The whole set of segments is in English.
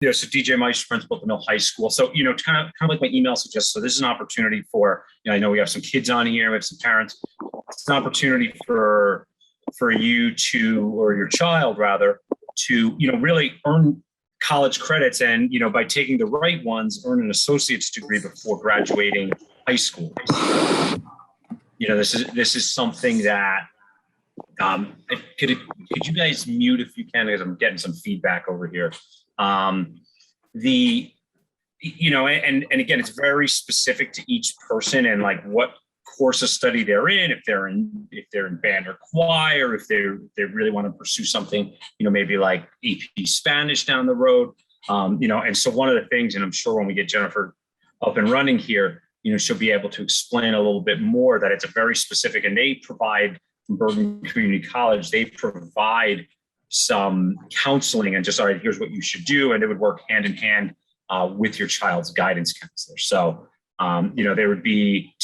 So DJ Meister, principal at the Mill High School. So, kind of like my email suggests. So this is an opportunity for, I know we have some kids on here, we have some parents. It's an opportunity for you to, or your child rather, to, really earn college credits and, by taking the right ones, earn an associate's degree before graduating high school. This is something that, could you guys mute if you can, because I'm getting some feedback over here. And again, it's very specific to each person and like what course of study they're in, if they're in band or choir, if they really want to pursue something, maybe like AP Spanish down the road. And so one of the things, and I'm sure when we get Jennifer up and running here, she'll be able to explain a little bit more that it's a very specific, and they provide from Bergen Community College, they provide some counseling and just, all right, here's what you should do. And it would work hand in hand with your child's guidance counselor. So, there would be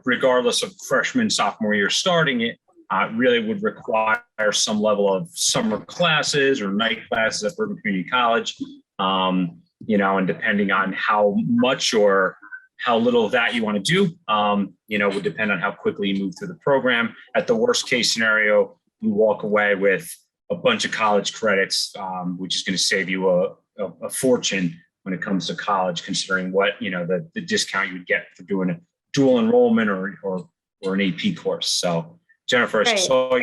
regardless of freshman, sophomore year starting it, really would require some level of summer classes or night classes at Brook Community College, and depending on how much or how little of that you want to do, would depend on how quickly you move through the program. At the worst case scenario, you walk away with a bunch of college credits, which is going to save you a fortune when it comes to college, considering what, the discount you would get for doing a dual enrollment or an AP course. So Jennifer, I saw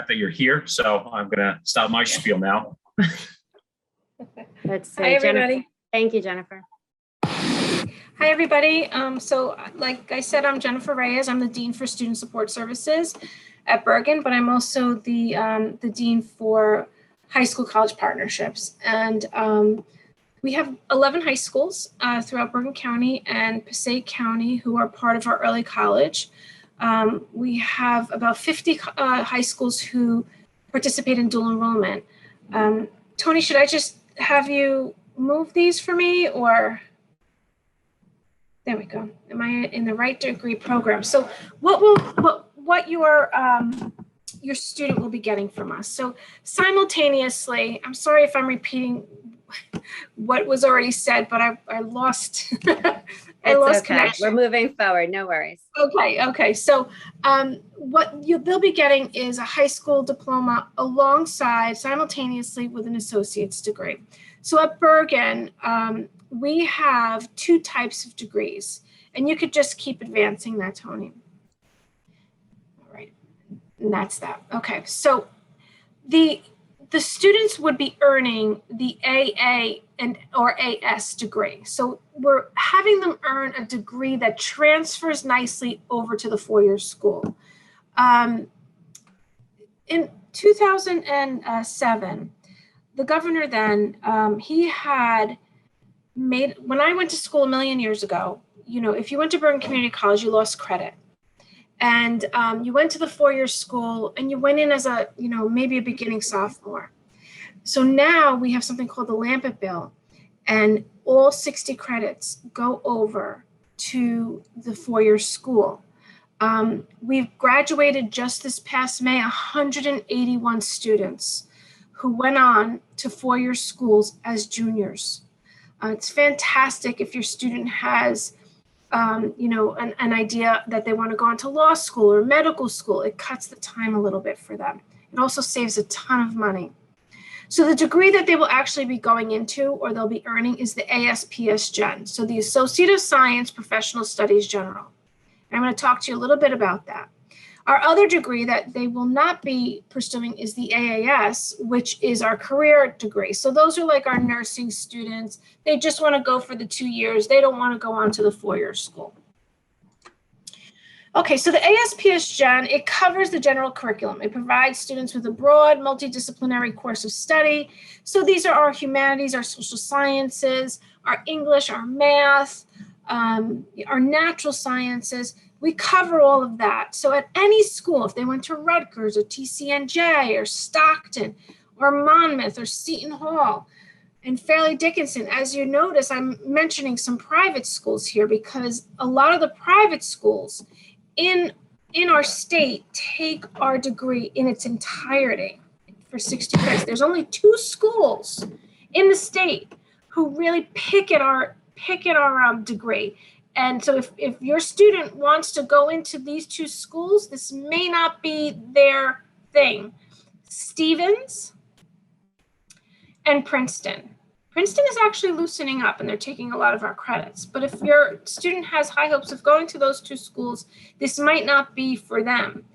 that you're here, so I'm going to stop my spiel now. Let's Hi, everybody. Jennifer. Thank you, Jennifer. Hi, everybody. So like I said, I'm Jennifer Reyes. I'm the Dean for Student Support Services at Bergen, but I'm also the Dean for High School College Partnerships. And we have 11 high schools throughout Bergen County and Passaic County who are part of our early college. We have about 50 high schools who participate in dual enrollment. Tony, should I just have you move these for me, or? There we go. Am I in the right degree program? So what your student will be getting from us. So simultaneously, I'm sorry if I'm repeating what was already said, but I lost I lost connection. We're moving forward, no worries. Okay. So they'll be getting is a high school diploma alongside simultaneously with an associate's degree. So at Bergen, we have two types of degrees, and you could just keep advancing that, Tony. All right, and that's that. Okay, so the students would be earning the AA or AS degree. So we're having them earn a degree that transfers nicely over to the four-year school. In 2007, the governor then, he had made, when I went to school a million years ago, if you went to Bergen Community College, you lost credit. And you went to the four-year school and you went in as a, maybe a beginning sophomore. So now we have something called the Lampet Bill, and all 60 credits go over to the four-year school. We've graduated just this past May, 181 students who went on to four-year schools as juniors. It's fantastic if your student has, an idea that they want to go on to law school or medical school. It cuts the time a little bit for them. It also saves a ton of money. So the degree that they will actually be going into or they'll be earning is the ASPS Gen, so the Associate of Science Professional Studies General. And I'm going to talk to you a little bit about that. Our other degree that they will not be pursuing is the AAS, which is our career degree. So those are like our nursing students. They just want to go for the 2 years. They don't want to go on to the four-year school. Okay, so the ASPS Gen, it covers the general curriculum. It provides students with a broad multidisciplinary course of study. So these are our humanities, our social sciences, our English, our math, our natural sciences. We cover all of that. So at any school, if they went to Rutgers or TCNJ or Stockton or Monmouth or Seton Hall and Fairleigh Dickinson, as you notice, I'm mentioning some private schools here because a lot of the private schools in our state take our degree in its entirety for 60 credits. There's only 2 schools in the state who really pick at our degree. And so if your student wants to go into these two schools, this may not be their thing. Stevens and Princeton. Princeton is actually loosening up and they're taking a lot of our credits. But if your student has high hopes of going to those two schools, this might not be for them.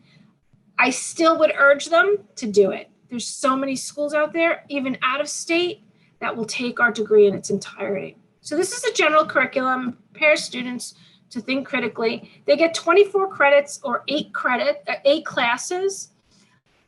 I still would urge them to do it. There's so many schools out there, even out of state, that will take our degree in its entirety. So this is a general curriculum, prepares students to think critically. They get 24 credits or 8 classes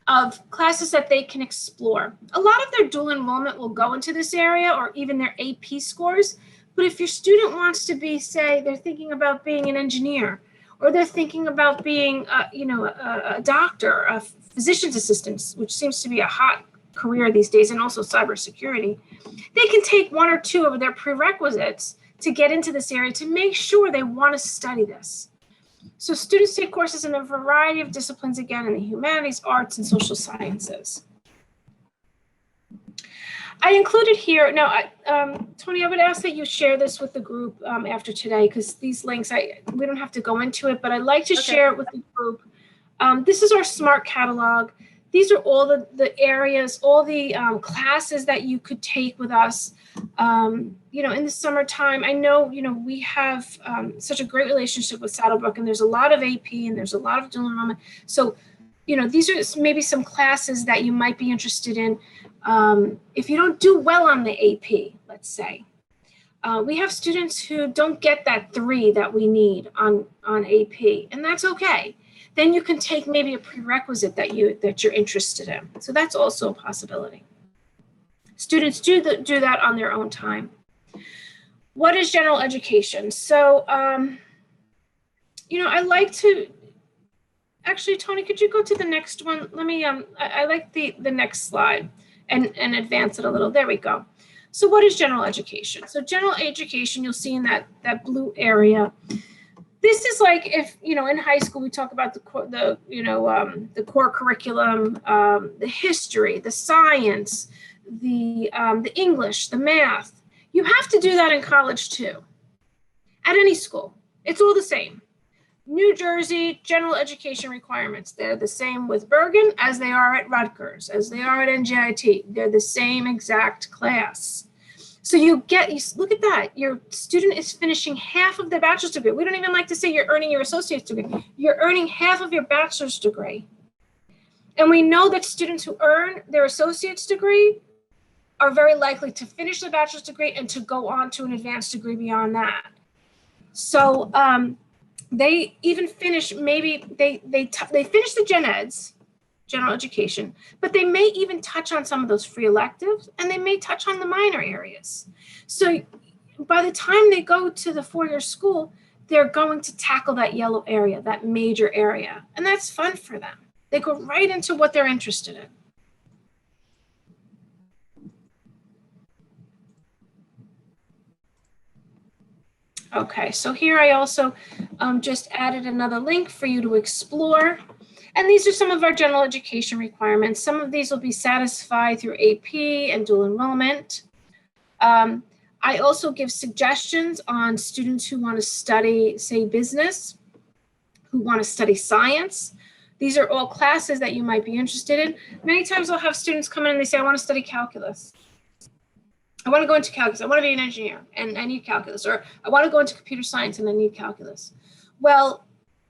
of classes that they can explore. A lot of their dual enrollment will go into this area or even their AP scores. But if your student wants to be, say, they're thinking about being an engineer, or they're thinking about being, a doctor, a physician's assistant, which seems to be a hot career these days, and also cybersecurity, they can take 1 or 2 of their prerequisites to get into this area to make sure they want to study this. So students take courses in a variety of disciplines, again, in the humanities, arts, and social sciences. I included here, now, Tony, I would ask that you share this with the group after today, because these links, we don't have to go into it, but I'd like to share it with the group. This is our SMART catalog. These are all the areas, all the classes that you could take with us. In the summertime, I know, we have such a great relationship with Saddlebrook, and there's a lot of AP and there's a lot of dual enrollment. So, these are maybe some classes that you might be interested in. If you don't do well on the AP, let's say, we have students who don't get that 3 that we need on AP, and that's okay. Then you can take maybe a prerequisite that you're interested in. So that's also a possibility. Students do that on their own time. What is general education? So, I like to, actually, Tony, could you go to the next one? Let me, I like the next slide and advance it a little. There we go. So what is general education? So general education, you'll see in that blue area. This is like if, in high school, we talk about the core curriculum, the history, the science, the English, the math. You have to do that in college too, at any school. It's all the same. New Jersey general education requirements, they're the same with Bergen as they are at Rutgers, as they are at NJIT. They're the same exact class. So you look at that. Your student is finishing half of their bachelor's degree. We don't even like to say you're earning your associate's degree. You're earning half of your bachelor's degree. And we know that students who earn their associate's degree are very likely to finish the bachelor's degree and to go on to an advanced degree beyond that. So they even finish, maybe they finish the gen eds, general education, but they may even touch on some of those free electives, and they may touch on the minor areas. So by the time they go to the 4-year school, they're going to tackle that yellow area, that major area, and that's fun for them. They go right into what they're interested in. Okay, so here I also just added another link for you to explore. And these are some of our general education requirements. Some of these will be satisfied through AP and dual enrollment. I also give suggestions on students who want to study, say, business, who want to study science. These are all classes that you might be interested in. Many times I'll have students come in and they say, I want to study calculus. I want to go into calculus. I want to be an engineer and I need calculus. Or I want to go into computer science and I need calculus. Well,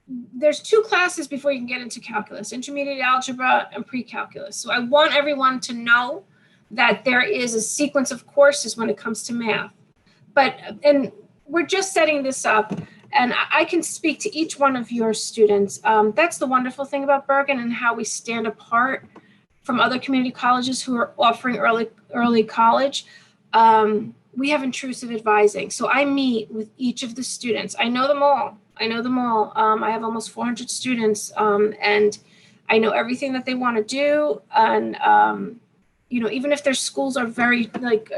there's 2 classes before you can get into calculus, intermediate algebra and pre-calculus. So I want everyone to know that there is a sequence of courses when it comes to math. And we're just setting this up, and I can speak to each one of your students. That's the wonderful thing about Bergen and how we stand apart from other community colleges who are offering early college. We have intrusive advising. So I meet with each of the students. I know them all. I have almost 400 students, and I know everything that they want to do. And, even if their schools are very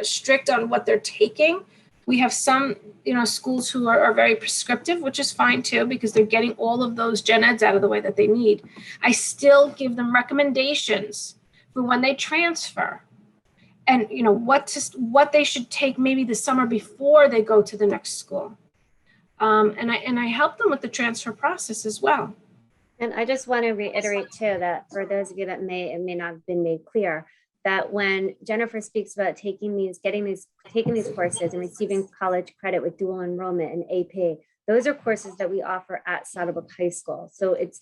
strict on what they're taking, we have some, schools who are very prescriptive, which is fine too, because they're getting all of those gen eds out of the way that they need. I still give them recommendations for when they transfer. and what they should take maybe the summer before they go to the next school. And I help them with the transfer process as well. And I just want to reiterate too, that for those of you that may not have been made clear, that when Jennifer speaks about taking these courses and receiving college credit with dual enrollment and AP, those are courses that we offer at Saddlebrook High School. So it's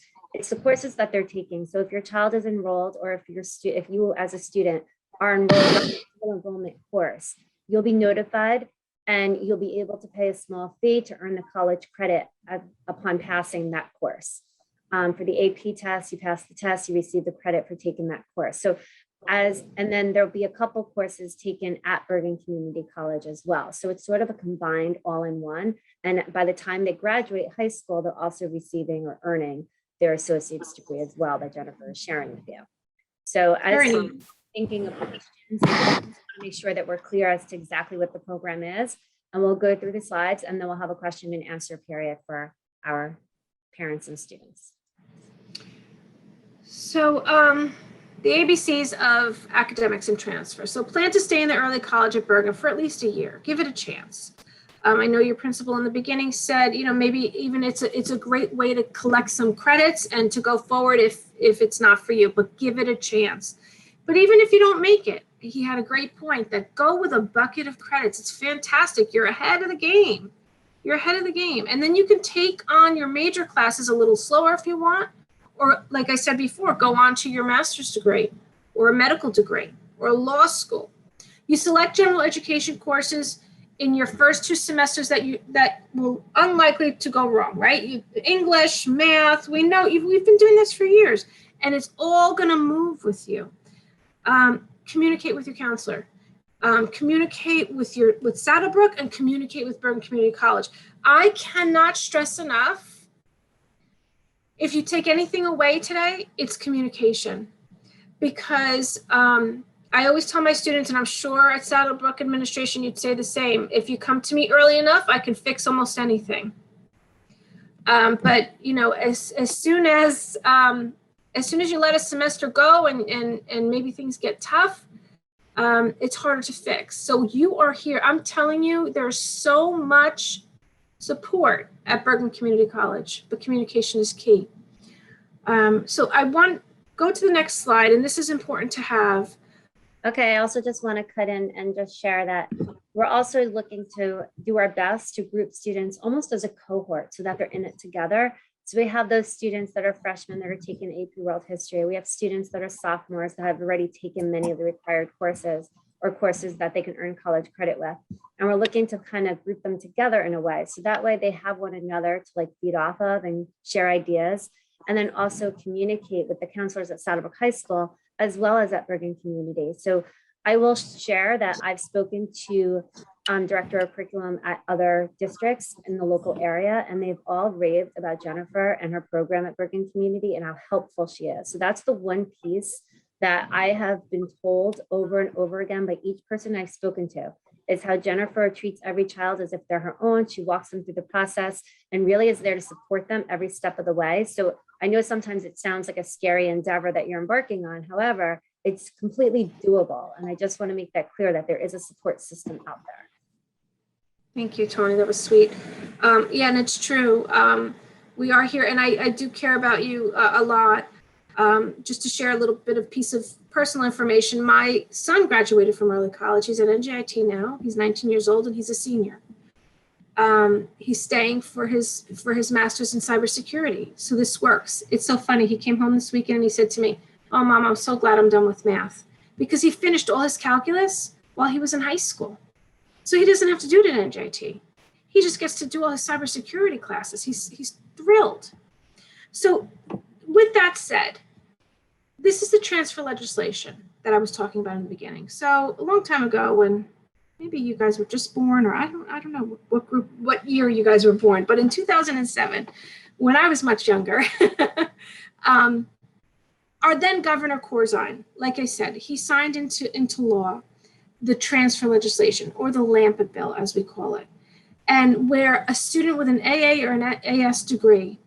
the courses that they're taking. So if your child is enrolled, or if you as a student are enrolled in a dual enrollment course, you'll be notified and you'll be able to pay a small fee to earn the college credit upon passing that course. For the AP test, you pass the test, you receive the credit for taking that course. So and then there'll be a couple courses taken at Bergen Community College as well. So it's sort of a combined all-in-one. And by the time they graduate high school, they're also receiving or earning their associate's degree as well that Jennifer is sharing with you. So as I'm thinking of the students, I want to make sure that we're clear as to exactly what the program is. And we'll go through the slides and then we'll have a question and answer period for our parents and students. So the ABCs of academics and transfer. So plan to stay in the early college at Bergen for at least a year. Give it a chance. I know your principal in the beginning said, maybe even it's a great way to collect some credits and to go forward if it's not for you, but give it a chance. But even if you don't make it, he had a great point that go with a bucket of credits. It's fantastic. You're ahead of the game. You're ahead of the game. And then you can take on your major classes a little slower if you want. Or like I said before, go on to your master's degree or a medical degree or a law school. You select general education courses in your first 2 semesters that will unlikely to go wrong, right? English, math, we know we've been doing this for years, and it's all going to move with you. Communicate with your counselor. Communicate with Saddlebrook and communicate with Bergen Community College. I cannot stress enough, if you take anything away today, it's communication. Because I always tell my students, and I'm sure at Saddlebrook administration, you'd say the same. If you come to me early enough, I can fix almost anything. But as soon as you let a semester go and maybe things get tough, it's harder to fix. So you are here. I'm telling you, there's so much support at Bergen Community College, but communication is key. So go to the next slide, and this is important to have. Okay, I also just want to cut in and just share that we're also looking to do our best to group students almost as a cohort so that they're in it together. So we have those students that are freshmen that are taking AP World History. We have students that are sophomores that have already taken many of the required courses or courses that they can earn college credit with. And we're looking to kind of group them together in a way. So that way they have one another to feed off of and share ideas. And then also communicate with the counselors at Saddlebrook High School, as well as at Bergen Community. So I will share that I've spoken to director of curriculum at other districts in the local area, and they've all raved about Jennifer and her program at Bergen Community and how helpful she is. So that's the one piece that I have been told over and over again by each person I've spoken to, is how Jennifer treats every child as if they're her own. She walks them through the process and really is there to support them every step of the way. So I know sometimes it sounds like a scary endeavor that you're embarking on. However, it's completely doable. And I just want to make that clear that there is a support system out there. Thank you, Tony. That was sweet. Yeah, and it's true. We are here, and I do care about you a lot. Just to share a little bit of piece of personal information, my son graduated from early college. He's at NJIT now. He's 19 years old, and he's a senior. He's staying for his master's in cybersecurity. So this works. It's so funny. He came home this weekend and he said to me, "Oh, Mom, I'm so glad I'm done with math," because he finished all his calculus while he was in high school. So he doesn't have to do it at NJIT. He just gets to do all his cybersecurity classes. He's thrilled. So with that said, this is the transfer legislation that I was talking about in the beginning. So a long time ago, when maybe you guys were just born, or I don't know what year you guys were born, but in 2007, when I was much younger, our then Governor Corzine, like I said, he signed into law the transfer legislation, or the Lampet Bill, as we call it, and where a student with an AA or an AS degree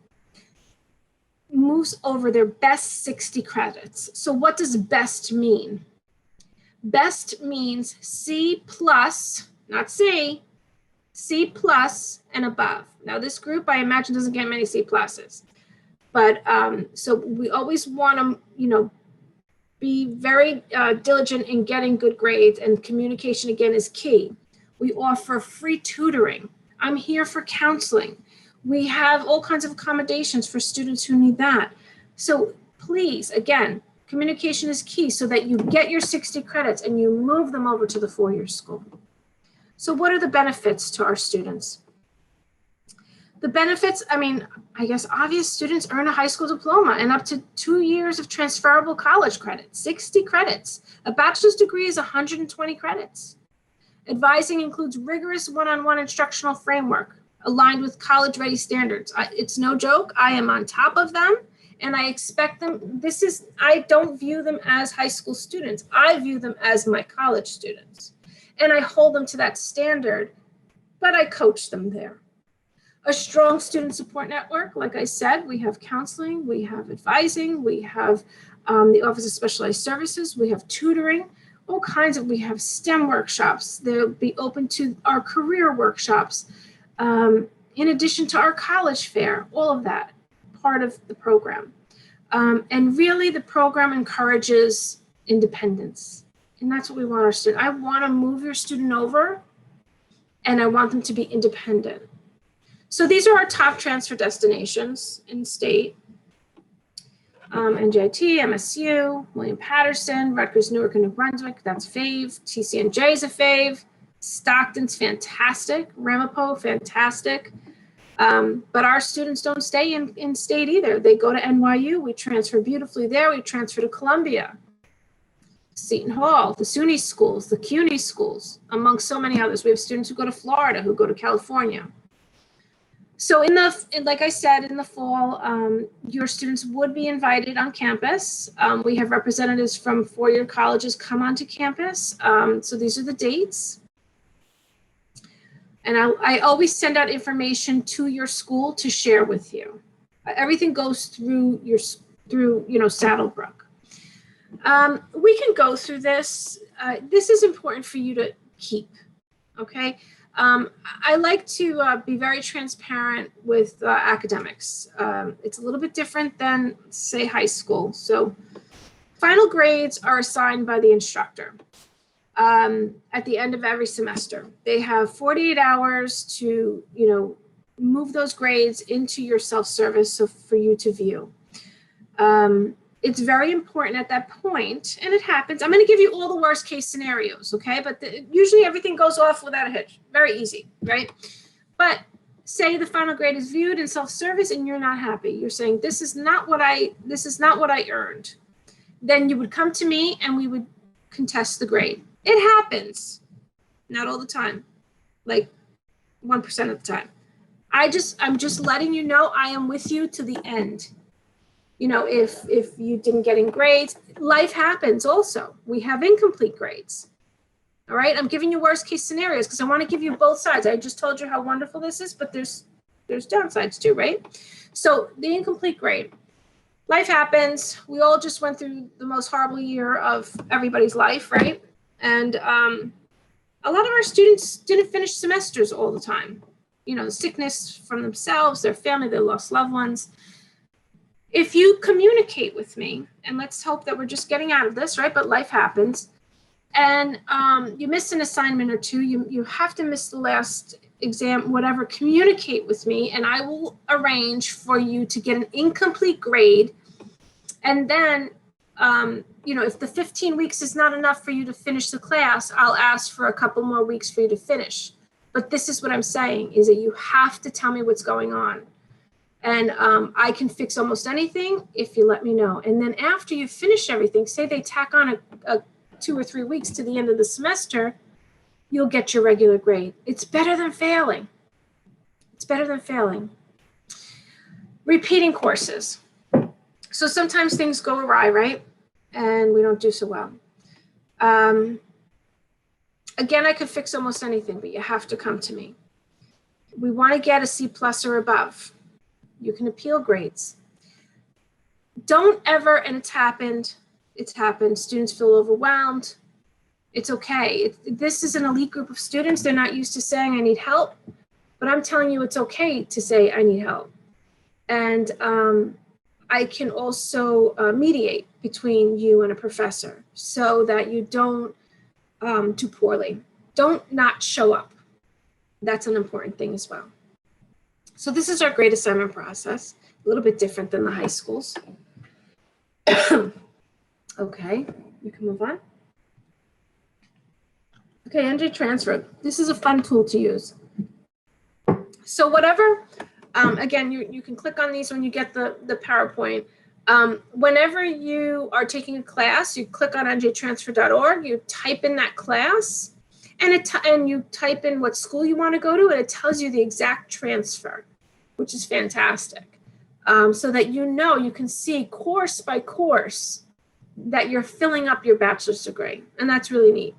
moves over their best 60 credits. So what does best mean? Best means C plus, not C, C plus and above. Now this group, I imagine, doesn't get many C pluses, but so we always want to, you know, be very diligent in getting good grades, and communication again is key. We offer free tutoring. I'm here for counseling. We have all kinds of accommodations for students who need that. So please, again, communication is key so that you get your 60 credits and you move them over to the four-year school. So what are the benefits to our students? The benefits, I mean, I guess obvious, students earn a high school diploma and up to 2 years of transferable college credits, 60 credits. A bachelor's degree is 120 credits. Advising includes rigorous one-on-one instructional framework aligned with college-ready standards. It's no joke. I am on top of them, and I expect them. I don't view them as high school students. I view them as my college students, and I hold them to that standard, but I coach them there. A strong student support network. Like I said, we have counseling, we have advising, we have the Office of Specialized Services, we have tutoring, all kinds of, we have STEM workshops. They'll be open to our career workshops, in addition to our college fair, all of that, part of the program. And really the program encourages independence. And that's what we want our student. I want to move your student over, and I want them to be independent. So these are our top transfer destinations in state. NJIT, MSU, William Patterson, Rutgers, Newark, and New Brunswick, that's fave. TCNJ is a fave. Stockton's fantastic. Ramapo, fantastic. But our students don't stay in state either. They go to NYU. We transfer beautifully there. We transfer to Columbia, Seton Hall, the SUNY schools, the CUNY schools, among so many others. We have students who go to Florida, who go to California. So like I said, in the fall, your students would be invited on campus. We have representatives from four-year colleges come onto campus. So these are the dates. And I always send out information to your school to share with you. Everything goes through Saddlebrook. We can go through this. This is important for you to keep, okay? I like to be very transparent with academics. It's a little bit different than, say, high school. So final grades are assigned by the instructor at the end of every semester. They have 48 hours to, move those grades into your self-service so for you to view. It's very important at that point, and it happens. I'm going to give you all the worst case scenarios, okay? But usually everything goes off without a hitch. Very easy, right? But say the final grade is viewed in self-service and you're not happy. You're saying, this is not what I earned. Then you would come to me and we would contest the grade. It happens. Not all the time, like 1% of the time. I'm just letting you know I am with you to the end. If you didn't get in grades, life happens also. We have incomplete grades. All right, I'm giving you worst case scenarios because I want to give you both sides. I just told you how wonderful this is, but there's downsides too, right? So the incomplete grade, life happens. We all just went through the most horrible year of everybody's life, right? And a lot of our students didn't finish semesters all the time. Sickness from themselves, their family, they lost loved ones. If you communicate with me, and let's hope that we're just getting out of this, right? But life happens, and you missed an assignment or two, you have to miss the last exam, whatever, communicate with me, and I will arrange for you to get an incomplete grade. And then, if the 15 weeks is not enough for you to finish the class, I'll ask for a couple more weeks for you to finish. But this is what I'm saying, is that you have to tell me what's going on. And I can fix almost anything if you let me know. And then after you finish everything, say they tack on a 2 or 3 weeks to the end of the semester, you'll get your regular grade. It's better than failing. It's better than failing. Repeating courses. So sometimes things go awry, right? And we don't do so well. Again, I could fix almost anything, but you have to come to me. We want to get a C+ or above. You can appeal grades. Don't ever, and it's happened, students feel overwhelmed. It's okay. This is an elite group of students. They're not used to saying I need help, but I'm telling you it's okay to say I need help. And I can also mediate between you and a professor so that you don't do poorly. Don't not show up. That's an important thing as well. So this is our grade assignment process, a little bit different than the high schools. Okay, you can move on. Okay, NJ Transfer. This is a fun tool to use. So whatever, again, you can click on these when you get the PowerPoint. Whenever you are taking a class, you click on njtransfer.org, you type in that class, and you type in what school you want to go to, and it tells you the exact transfer, which is fantastic. So that you can see course by course that you're filling up your bachelor's degree, and that's really neat.